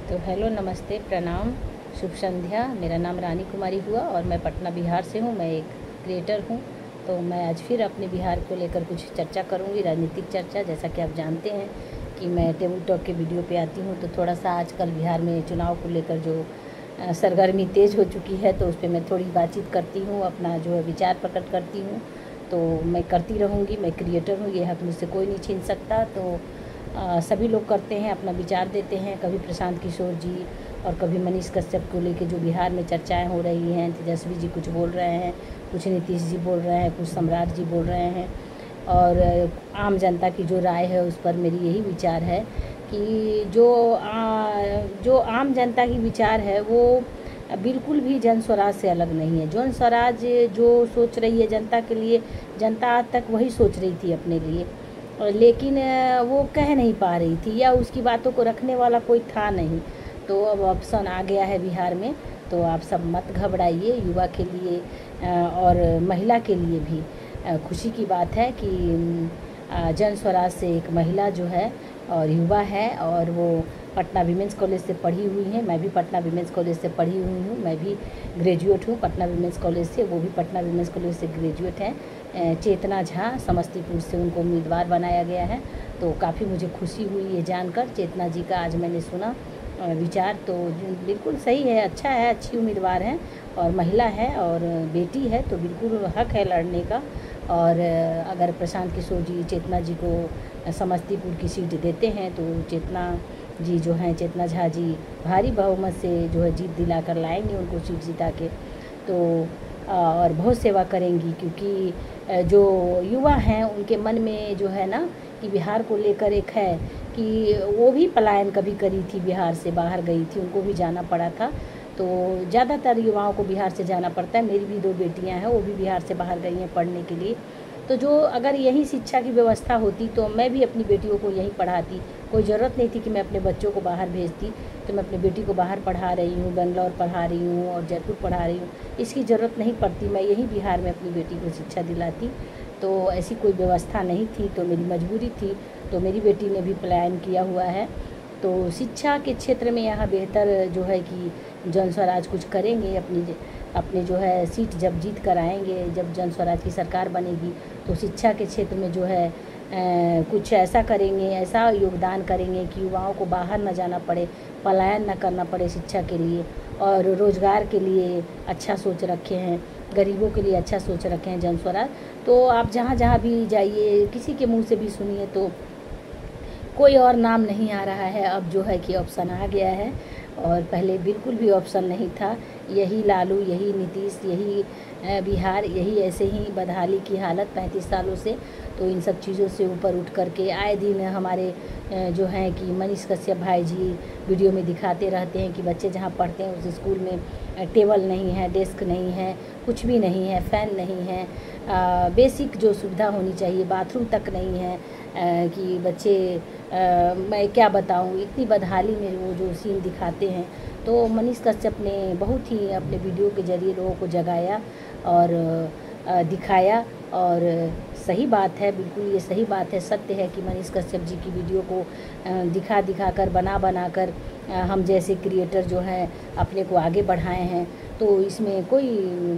तो हेलो, नमस्ते, प्रणाम, शुभ संध्या। मेरा नाम रानी कुमारी हुआ और मैं पटना बिहार से हूँ। मैं एक क्रिएटर हूँ। तो मैं आज फिर अपने बिहार को लेकर कुछ चर्चा करूँगी, राजनीतिक चर्चा। जैसा कि आप जानते हैं कि मैं टेबल टॉक के वीडियो पे आती हूँ, तो थोड़ा सा आजकल बिहार में चुनाव को लेकर जो सरगर्मी तेज़ हो चुकी है, तो उस पर मैं थोड़ी बातचीत करती हूँ, अपना जो है विचार प्रकट करती हूँ। तो मैं करती रहूँगी। मैं क्रिएटर हूँ, ये हक मुझसे कोई नहीं छीन सकता। तो सभी लोग करते हैं, अपना विचार देते हैं। कभी प्रशांत किशोर जी और कभी मनीष कश्यप को लेके जो बिहार में चर्चाएं हो रही हैं, तेजस्वी जी कुछ बोल रहे हैं, कुछ नीतीश जी बोल रहे हैं, कुछ सम्राट जी बोल रहे हैं। और आम जनता की जो राय है उस पर मेरी यही विचार है कि जो आम जनता की विचार है वो बिल्कुल भी जन स्वराज से अलग नहीं है। जन स्वराज जो सोच रही है जनता के लिए, जनता आज तक वही सोच रही थी अपने लिए, लेकिन वो कह नहीं पा रही थी या उसकी बातों को रखने वाला कोई था नहीं। तो अब ऑप्शन आ गया है बिहार में। तो आप सब मत घबराइए। युवा के लिए और महिला के लिए भी खुशी की बात है कि जन स्वराज से एक महिला जो है और युवा है, और वो पटना विमेंस कॉलेज से पढ़ी हुई हैं। मैं भी पटना विमेंस कॉलेज से पढ़ी हुई हूँ। मैं भी ग्रेजुएट हूँ पटना विमेंस कॉलेज से, वो भी पटना विमेंस कॉलेज से ग्रेजुएट हैं। चेतना झा समस्तीपुर से उनको उम्मीदवार बनाया गया है। तो काफ़ी मुझे खुशी हुई ये जानकर। चेतना जी का आज मैंने सुना विचार, तो बिल्कुल सही है, अच्छा है, अच्छी उम्मीदवार हैं और महिला है और बेटी है, तो बिल्कुल हक है लड़ने का। और अगर प्रशांत किशोर जी चेतना जी को समस्तीपुर की सीट देते हैं तो चेतना जी जो हैं, चेतना झा जी भारी बहुमत से जो है जीत दिलाकर लाएंगे उनको सीट जिता के। तो और बहुत सेवा करेंगी, क्योंकि जो युवा हैं उनके मन में जो है ना कि बिहार को लेकर एक है कि वो भी पलायन कभी करी थी, बिहार से बाहर गई थी, उनको भी जाना पड़ा था। तो ज़्यादातर युवाओं को बिहार से जाना पड़ता है। मेरी भी 2 बेटियां हैं, वो भी बिहार से बाहर गई हैं पढ़ने के लिए। तो जो अगर यही शिक्षा की व्यवस्था होती तो मैं भी अपनी बेटियों को यहीं पढ़ाती। कोई ज़रूरत नहीं थी कि मैं अपने बच्चों को बाहर भेजती। तो मैं अपनी बेटी को बाहर पढ़ा रही हूँ, बेंगलोर पढ़ा रही हूँ और जयपुर पढ़ा रही हूँ। इसकी ज़रूरत नहीं पड़ती, मैं यहीं बिहार में अपनी बेटी को शिक्षा दिलाती। तो ऐसी कोई व्यवस्था नहीं थी, तो मेरी मजबूरी थी। तो मेरी बेटी ने भी पलायन किया हुआ है। तो शिक्षा के क्षेत्र में यहाँ बेहतर जो है कि जन स्वराज कुछ करेंगे। अपने जो है सीट जब जीत कर आएंगे, जब जन स्वराज की सरकार बनेगी, तो शिक्षा के क्षेत्र में जो है कुछ ऐसा करेंगे, ऐसा योगदान करेंगे कि युवाओं को बाहर न जाना पड़े, पलायन न करना पड़े शिक्षा के लिए। और रोज़गार के लिए अच्छा सोच रखे हैं, गरीबों के लिए अच्छा सोच रखे हैं जन स्वराज। तो आप जहाँ जहाँ भी जाइए, किसी के मुंह से भी सुनिए तो कोई और नाम नहीं आ रहा है। अब जो है कि ऑप्शन आ गया है, और पहले बिल्कुल भी ऑप्शन नहीं था। यही लालू, यही नीतीश, यही बिहार, यही ऐसे ही बदहाली की हालत 35 सालों से। तो इन सब चीज़ों से ऊपर उठ करके आए दिन हमारे जो हैं कि मनीष कश्यप भाई जी वीडियो में दिखाते रहते हैं कि बच्चे जहाँ पढ़ते हैं उस स्कूल में टेबल नहीं है, डेस्क नहीं है, कुछ भी नहीं है, फ़ैन नहीं है, बेसिक जो सुविधा होनी चाहिए, बाथरूम तक नहीं है। कि बच्चे मैं क्या बताऊं, इतनी बदहाली में वो जो सीन दिखाते हैं। तो मनीष कश्यप ने बहुत ही अपने वीडियो के ज़रिए लोगों को जगाया और दिखाया। और सही बात है, बिल्कुल ये सही बात है, सत्य है कि मनीष कश्यप जी की वीडियो को दिखा कर बना कर हम जैसे क्रिएटर जो हैं अपने को आगे बढ़ाए हैं। तो इसमें कोई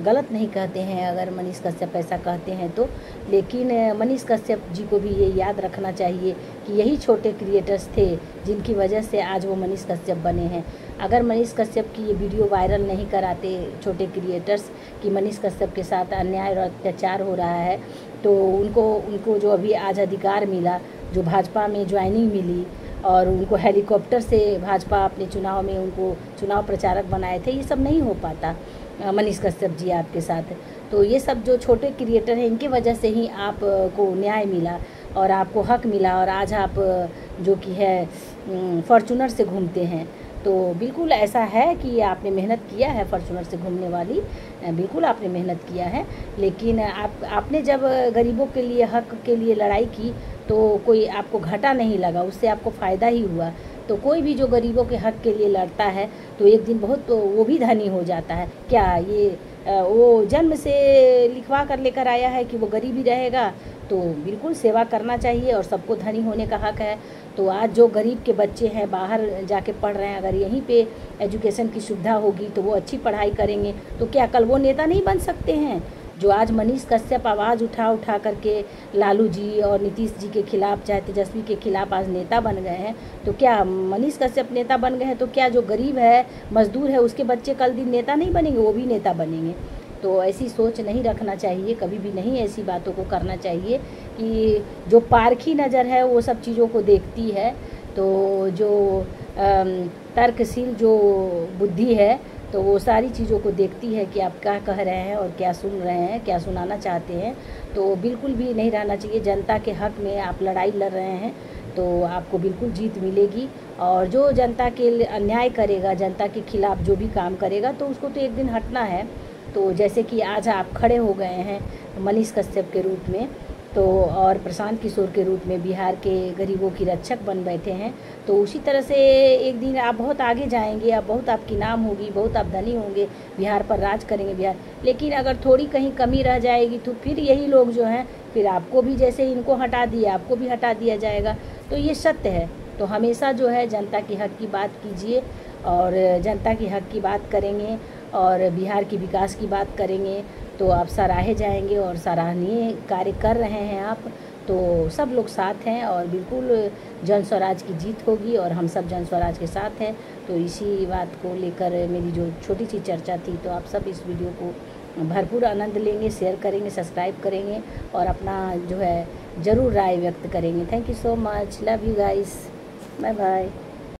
गलत नहीं कहते हैं अगर मनीष कश्यप ऐसा कहते हैं तो। लेकिन मनीष कश्यप जी को भी ये याद रखना चाहिए कि यही छोटे क्रिएटर्स थे जिनकी वजह से आज वो मनीष कश्यप बने हैं। अगर मनीष कश्यप की ये वीडियो वायरल नहीं कराते छोटे क्रिएटर्स कि मनीष कश्यप के साथ अन्याय और अत्याचार हो रहा है, तो उनको जो अभी आज अधिकार मिला, जो भाजपा में ज्वाइनिंग मिली और उनको हेलीकॉप्टर से भाजपा अपने चुनाव में उनको चुनाव प्रचारक बनाए थे, ये सब नहीं हो पाता मनीष कश्यप जी आपके साथ। तो ये सब जो छोटे क्रिएटर हैं, इनकी वजह से ही आपको न्याय मिला और आपको हक मिला, और आज आप जो कि है फॉर्चूनर से घूमते हैं। तो बिल्कुल ऐसा है कि आपने मेहनत किया है, फॉर्चूनर से घूमने वाली, बिल्कुल आपने मेहनत किया है। लेकिन आपने जब गरीबों के लिए, हक के लिए लड़ाई की, तो कोई आपको घाटा नहीं लगा, उससे आपको फ़ायदा ही हुआ। तो कोई भी जो गरीबों के हक के लिए लड़ता है तो एक दिन बहुत तो वो भी धनी हो जाता है। क्या ये वो जन्म से लिखवा कर लेकर आया है कि वो गरीब ही रहेगा, तो बिल्कुल सेवा करना चाहिए और सबको धनी होने का हक है। तो आज जो गरीब के बच्चे हैं बाहर जाके पढ़ रहे हैं, अगर यहीं पे एजुकेशन की सुविधा होगी तो वो अच्छी पढ़ाई करेंगे, तो क्या कल वो नेता नहीं बन सकते हैं? जो आज मनीष कश्यप आवाज़ उठा करके लालू जी और नीतीश जी के खिलाफ, चाहे तेजस्वी के खिलाफ आज नेता बन गए हैं, तो क्या मनीष कश्यप नेता बन गए हैं, तो क्या जो गरीब है, मजदूर है, उसके बच्चे कल दिन नेता नहीं बनेंगे? वो भी नेता बनेंगे। तो ऐसी सोच नहीं रखना चाहिए, कभी भी नहीं ऐसी बातों को करना चाहिए कि जो पारखी नज़र है वो सब चीज़ों को देखती है। तो जो तर्कशील जो बुद्धि है तो वो सारी चीज़ों को देखती है कि आप क्या कह रहे हैं और क्या सुन रहे हैं, क्या सुनाना चाहते हैं। तो बिल्कुल भी नहीं रहना चाहिए। जनता के हक़ में आप लड़ाई लड़ रहे हैं तो आपको बिल्कुल जीत मिलेगी। और जो जनता के अन्याय करेगा, जनता के खिलाफ जो भी काम करेगा, तो उसको तो एक दिन हटना है। तो जैसे कि आज आप खड़े हो गए हैं मनीष कश्यप के रूप में, तो और प्रशांत किशोर के रूप में बिहार के गरीबों की रक्षक बन बैठे हैं, तो उसी तरह से एक दिन आप बहुत आगे जाएंगे, आप बहुत आपकी नाम होगी, बहुत आप धनी होंगे, बिहार पर राज करेंगे बिहार। लेकिन अगर थोड़ी कहीं कमी रह जाएगी तो फिर यही लोग जो हैं फिर आपको भी, जैसे इनको हटा दिया, आपको भी हटा दिया जाएगा। तो ये सत्य है। तो हमेशा जो है जनता के हक़ की बात कीजिए और जनता के हक़ की बात करेंगे और बिहार की विकास की बात करेंगे तो आप सराहे जाएंगे और सराहनीय कार्य कर रहे हैं आप। तो सब लोग साथ हैं और बिल्कुल जन स्वराज की जीत होगी और हम सब जन स्वराज के साथ हैं। तो इसी बात को लेकर मेरी जो छोटी सी चर्चा थी, तो आप सब इस वीडियो को भरपूर आनंद लेंगे, शेयर करेंगे, सब्सक्राइब करेंगे और अपना जो है ज़रूर राय व्यक्त करेंगे। Thank you so much, love you guys, bye bye.